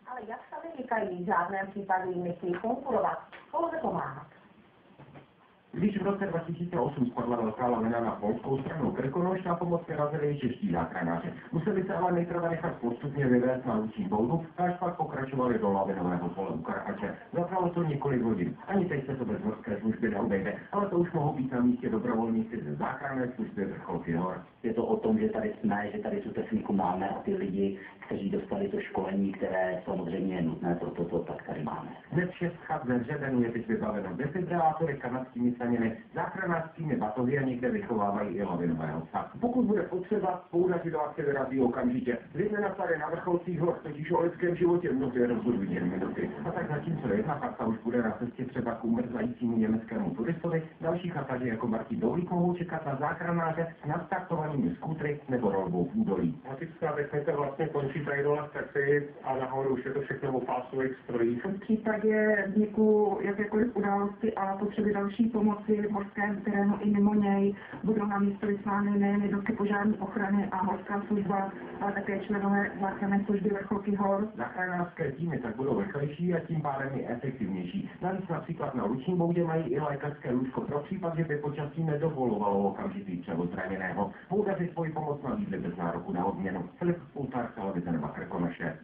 Ale jak sa vynikají v žádném případě myslí konkurovat, pouze pomáhat. Když v roce 2008 spadla velká lavina na polskou stranu Krkonoš, na pomoc vyrazili i čeští záchranáři. Museli se ale nejprve nechat postupně vyvést na luční boudu, až pak pokračovali do lavinového pole u Karpače. Zatrvalo to několik hodin. Ani teď se to bez horské služby neobejde, ale to už mohou být na místě dobrovolníci ze záchranné služby Vrcholky hor. Je to o tom, že tady jsme, že tady tu techniku máme a ty lidi, kteří dostali to školení, které samozřejmě je nutné pro toto, tak tady máme. Hned 6 chat ze Hřebenu je teď vybaveno defibrilátory, kanadskými saněmi, záchranářskými batohy a někde vychovávají i lavinového psa. Pokud bude potřeba, poudaři do akce vyrazí okamžitě. Zejména tady na Vrcholcích hor, totiž o lidském životě mnohdy rozhodují jen minuty. A tak zatímco jedna chata už bude na cestě třeba k umrzajícímu německému turistovi, další chataři jako Martin Doulík mohou čekat na záchranáře s nastartovanými skútry nebo rolbou v údolí. Hasičská technika vlastně končí tady dole v Texi a nahoru už je to všechno o pásových strojích. V případě vzniku jakékoliv události a potřeby další pomoci v horském terénu i mimo něj budou na místo vyslány nejen jednotky požární ochrany a horská služba, ale také členové záchranné služby Vrcholky hor. Záchranářské týmy tak budou rychlejší a tím pádem i efektivnější. Navíc například na luční boudě mají i lékařské lůžko pro případ, že by počasí nedovolovalo okamžitý převod zraněného. Poudaři svoji pomoc nabídli bez nároku na odměnu. Filip Pultár, televize Nova Krkonoše.